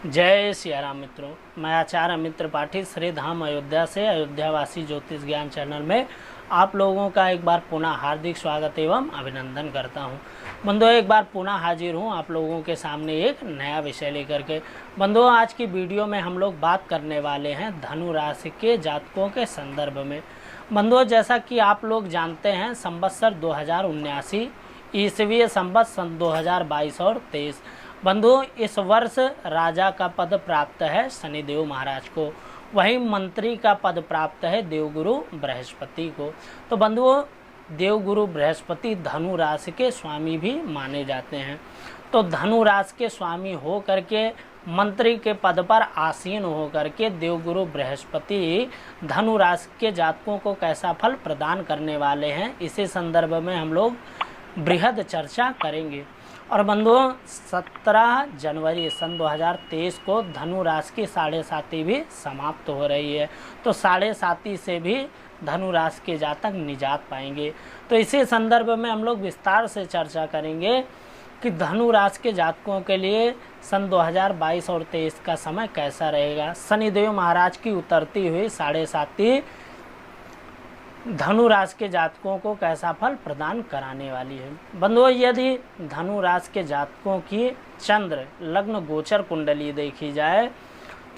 जय सिया राम मित्रों, मैं आचार्य मित्र पाठी श्री धाम अयोध्या से अयोध्यावासी ज्योतिष ज्ञान चैनल में आप लोगों का एक बार पुनः हार्दिक स्वागत एवं अभिनंदन करता हूं। बंधुओं, एक बार पुनः हाजिर हूं आप लोगों के सामने एक नया विषय लेकर के। बंधुओं, आज की वीडियो में हम लोग बात करने वाले हैं धनु राशि के जातकों के संदर्भ में। बंधुओं, जैसा कि आप लोग जानते हैं, संवत्सर 2079 ईसवीय संवत सन 2022 और 23। बंधुओं, इस वर्ष राजा का पद प्राप्त है शनिदेव महाराज को, वहीं मंत्री का पद प्राप्त है देवगुरु बृहस्पति को। तो बंधुओं, देवगुरु बृहस्पति धनु राशि के स्वामी भी माने जाते हैं। तो धनु राशि के स्वामी हो करके मंत्री के पद पर आसीन हो करके देवगुरु बृहस्पति धनु राशि के जातकों को कैसा फल प्रदान करने वाले हैं, इसी संदर्भ में हम लोग बृहद चर्चा करेंगे। और बंधुओं, 17 जनवरी सन 2023 को धनु राशि की 7.5 भी समाप्त हो रही है। तो 7.5 से भी धनु राशि के जातक निजात पाएंगे। तो इसी संदर्भ में हम लोग विस्तार से चर्चा करेंगे कि धनु राशि के जातकों के लिए सन 2022 और 23 का समय कैसा रहेगा। शनिदेव महाराज की उतरती हुई 7.5 धनु राशि के जातकों को कैसा फल प्रदान कराने वाली है। बंधुओं, यदि धनु राशि के जातकों की चंद्र लग्न गोचर कुंडली देखी जाए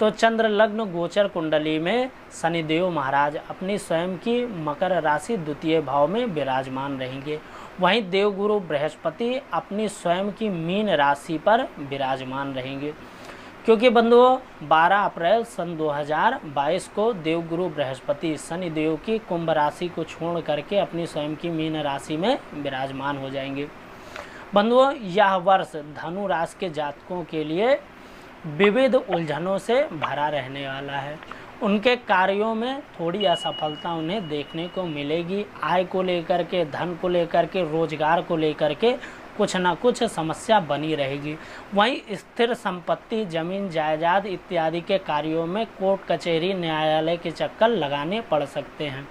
तो चंद्र लग्न गोचर कुंडली में शनिदेव महाराज अपनी स्वयं की मकर राशि द्वितीय भाव में विराजमान रहेंगे। वहीं देवगुरु बृहस्पति अपनी स्वयं की मीन राशि पर विराजमान रहेंगे, क्योंकि बंधुओं 12 अप्रैल सन 2022 को देवगुरु बृहस्पति शनिदेव की कुंभ राशि को छोड़ करके अपनी स्वयं की मीन राशि में विराजमान हो जाएंगे। बंधुओं, यह वर्ष धनु राशि के जातकों के लिए विविध उलझनों से भरा रहने वाला है। उनके कार्यों में थोड़ी असफलता उन्हें देखने को मिलेगी। आय को लेकर के, धन को लेकर के, रोजगार को लेकर के कुछ ना कुछ समस्या बनी रहेगी। वहीं स्थिर संपत्ति, जमीन जायदाद इत्यादि के कार्यों में कोर्ट कचहरी न्यायालय के चक्कर लगाने पड़ सकते हैं।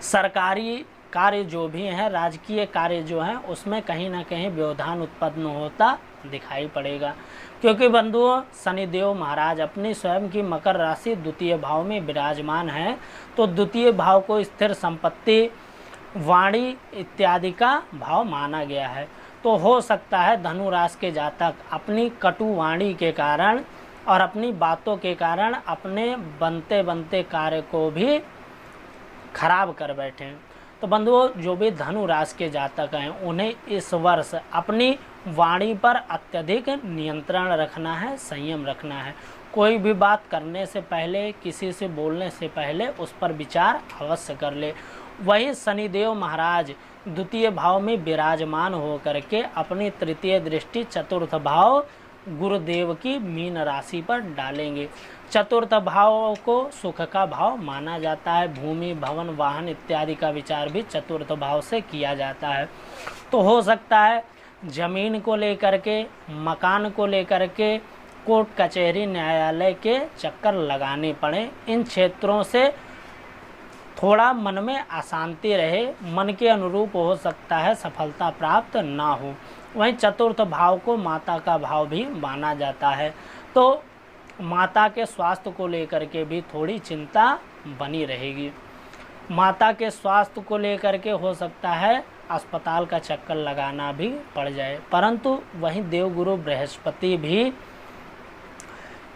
सरकारी कार्य जो भी हैं, राजकीय कार्य जो हैं, उसमें कहीं ना कहीं व्यवधान उत्पन्न होता दिखाई पड़ेगा, क्योंकि बंधुओं शनिदेव महाराज अपनी स्वयं की मकर राशि द्वितीय भाव में विराजमान है। तो द्वितीय भाव को स्थिर संपत्ति, वाणी इत्यादि का भाव माना गया है। तो हो सकता है धनु राशि के जातक अपनी कटु वाणी के कारण और अपनी बातों के कारण अपने बनते बनते कार्य को भी खराब कर बैठें। तो बंधुओं, जो भी धनु राशि के जातक हैं उन्हें इस वर्ष अपनी वाणी पर अत्यधिक नियंत्रण रखना है, संयम रखना है। कोई भी बात करने से पहले, किसी से बोलने से पहले उस पर विचार अवश्य कर ले। वही शनिदेव महाराज द्वितीय भाव में विराजमान हो करके अपनी तृतीय दृष्टि चतुर्थ भाव गुरुदेव की मीन राशि पर डालेंगे। चतुर्थ भाव को सुख का भाव माना जाता है। भूमि, भवन, वाहन इत्यादि का विचार भी चतुर्थ भाव से किया जाता है। तो हो सकता है जमीन को लेकर के, मकान को लेकर के कोर्ट कचहरी न्यायालय के चक्कर लगाने पड़े। इन क्षेत्रों से थोड़ा मन में अशांति रहे, मन के अनुरूप हो सकता है सफलता प्राप्त ना हो। वहीं चतुर्थ भाव को माता का भाव भी माना जाता है। तो माता के स्वास्थ्य को लेकर के भी थोड़ी चिंता बनी रहेगी। माता के स्वास्थ्य को लेकर के हो सकता है अस्पताल का चक्कर लगाना भी पड़ जाए। परंतु वहीं देवगुरु बृहस्पति भी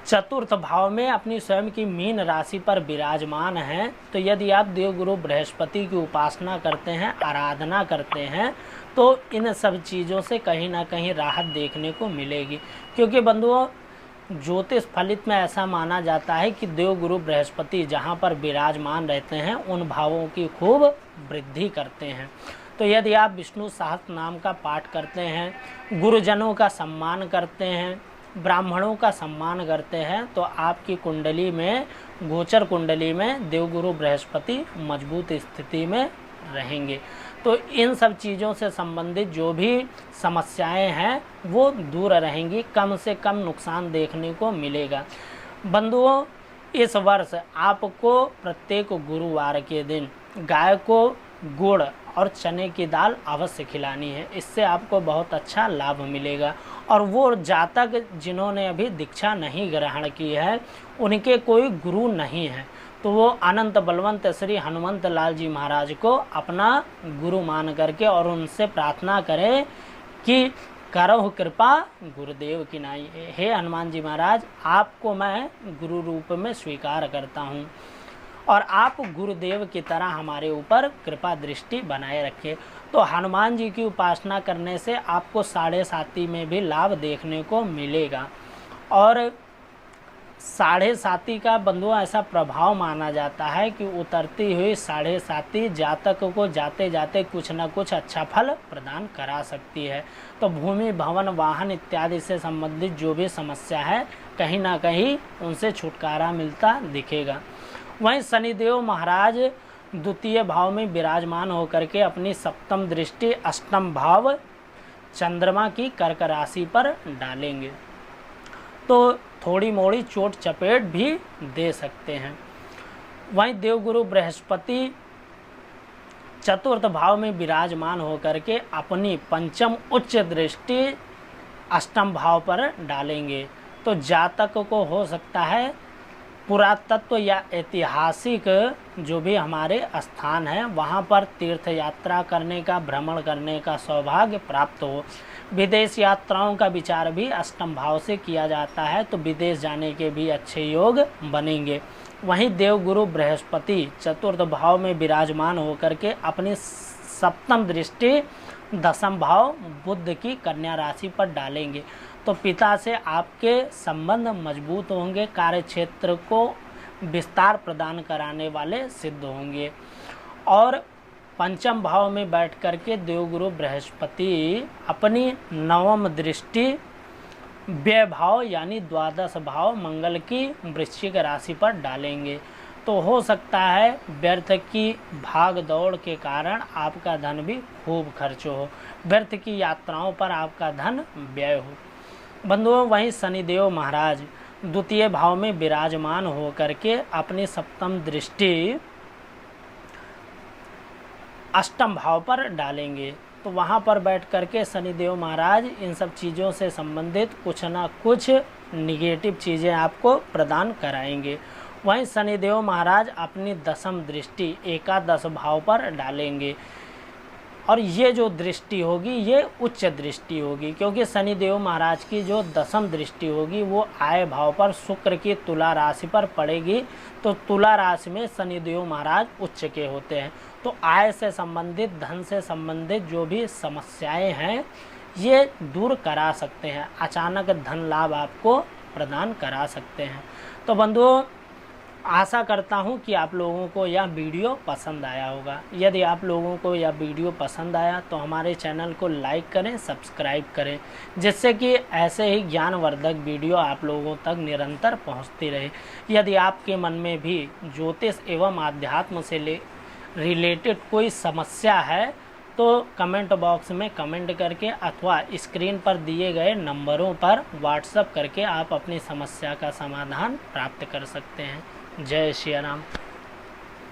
चतुर्थ भाव में अपनी स्वयं की मीन राशि पर विराजमान हैं। तो यदि आप देवगुरु बृहस्पति की उपासना करते हैं, आराधना करते हैं, तो इन सब चीज़ों से कहीं ना कहीं राहत देखने को मिलेगी। क्योंकि बंधुओं, ज्योतिष फलित में ऐसा माना जाता है कि देवगुरु बृहस्पति जहाँ पर विराजमान रहते हैं उन भावों की खूब वृद्धि करते हैं। तो यदि आप विष्णु सहस्त्र नाम का पाठ करते हैं, गुरुजनों का सम्मान करते हैं, ब्राह्मणों का सम्मान करते हैं, तो आपकी कुंडली में, गोचर कुंडली में देवगुरु बृहस्पति मजबूत स्थिति में रहेंगे। तो इन सब चीज़ों से संबंधित जो भी समस्याएं हैं वो दूर रहेंगी, कम से कम नुकसान देखने को मिलेगा। बंधुओं, इस वर्ष आपको प्रत्येक गुरुवार के दिन गाय को गुड़ और चने की दाल अवश्य खिलानी है। इससे आपको बहुत अच्छा लाभ मिलेगा। और वो जातक जिन्होंने अभी दीक्षा नहीं ग्रहण की है उनके कोई गुरु नहीं है, तो वो अनंत बलवंत श्री हनुमंत लाल जी महाराज को अपना गुरु मान करके और उनसे प्रार्थना करें कि करहु कृपा गुरुदेव की नाई। हे हनुमान जी महाराज, आपको मैं गुरु रूप में स्वीकार करता हूँ और आप गुरुदेव की तरह हमारे ऊपर कृपा दृष्टि बनाए रखें। तो हनुमान जी की उपासना करने से आपको साढ़े साती में भी लाभ देखने को मिलेगा। और साढ़े साती का बंधुओं ऐसा प्रभाव माना जाता है कि उतरती हुई साढ़े साती जातक को जाते जाते कुछ न कुछ अच्छा फल प्रदान करा सकती है। तो भूमि भवन वाहन इत्यादि से संबंधित जो भी समस्या है कहीं ना कहीं उनसे छुटकारा मिलता दिखेगा। वहीं शनिदेव महाराज द्वितीय भाव में विराजमान होकर के अपनी सप्तम दृष्टि अष्टम भाव चंद्रमा की कर्क राशि पर डालेंगे, तो थोड़ी मोड़ी चोट चपेट भी दे सकते हैं। वहीं देवगुरु बृहस्पति चतुर्थ भाव में विराजमान होकर के अपनी पंचम उच्च दृष्टि अष्टम भाव पर डालेंगे, तो जातक को हो सकता है पुरातत्व या ऐतिहासिक जो भी हमारे स्थान है वहाँ पर तीर्थ यात्रा करने का, भ्रमण करने का सौभाग्य प्राप्त हो। विदेश यात्राओं का विचार भी अष्टम भाव से किया जाता है, तो विदेश जाने के भी अच्छे योग बनेंगे। वहीं देवगुरु बृहस्पति चतुर्थ भाव में विराजमान होकर के अपनी सप्तम दृष्टि दसम भाव बुध की कन्या राशि पर डालेंगे, तो पिता से आपके संबंध मजबूत होंगे, कार्य क्षेत्र को विस्तार प्रदान कराने वाले सिद्ध होंगे। और पंचम भाव में बैठ करके देवगुरु बृहस्पति अपनी नवम दृष्टि व्यय भाव यानी द्वादश भाव मंगल की वृश्चिक राशि पर डालेंगे, तो हो सकता है व्यर्थ की भाग दौड़ के कारण आपका धन भी खूब खर्च हो, व्यर्थ की यात्राओं पर आपका धन व्यय हो। बंधुओं, वहीं शनिदेव महाराज द्वितीय भाव में विराजमान होकर के अपनी सप्तम दृष्टि अष्टम भाव पर डालेंगे, तो वहाँ पर बैठ करके शनिदेव महाराज इन सब चीज़ों से संबंधित कुछ ना कुछ निगेटिव चीज़ें आपको प्रदान कराएंगे। वहीं शनिदेव महाराज अपनी दसम दृष्टि एकादश भाव पर डालेंगे, और ये जो दृष्टि होगी ये उच्च दृष्टि होगी, क्योंकि शनिदेव महाराज की जो दसम दृष्टि होगी वो आय भाव पर शुक्र की तुला राशि पर पड़ेगी, तो तुला राशि में शनिदेव महाराज उच्च के होते हैं, तो आय से संबंधित, धन से संबंधित जो भी समस्याएं हैं ये दूर करा सकते हैं, अचानक धन लाभ आपको प्रदान करा सकते हैं। तो बंधुओं, आशा करता हूं कि आप लोगों को यह वीडियो पसंद आया होगा। यदि आप लोगों को यह वीडियो पसंद आया तो हमारे चैनल को लाइक करें, सब्सक्राइब करें, जिससे कि ऐसे ही ज्ञानवर्धक वीडियो आप लोगों तक निरंतर पहुंचती रहे। यदि आपके मन में भी ज्योतिष एवं आध्यात्म से रिलेटेड कोई समस्या है तो कमेंट बॉक्स में कमेंट करके अथवा स्क्रीन पर दिए गए नंबरों पर व्हाट्सएप करके आप अपनी समस्या का समाधान प्राप्त कर सकते हैं। जय श्री राम।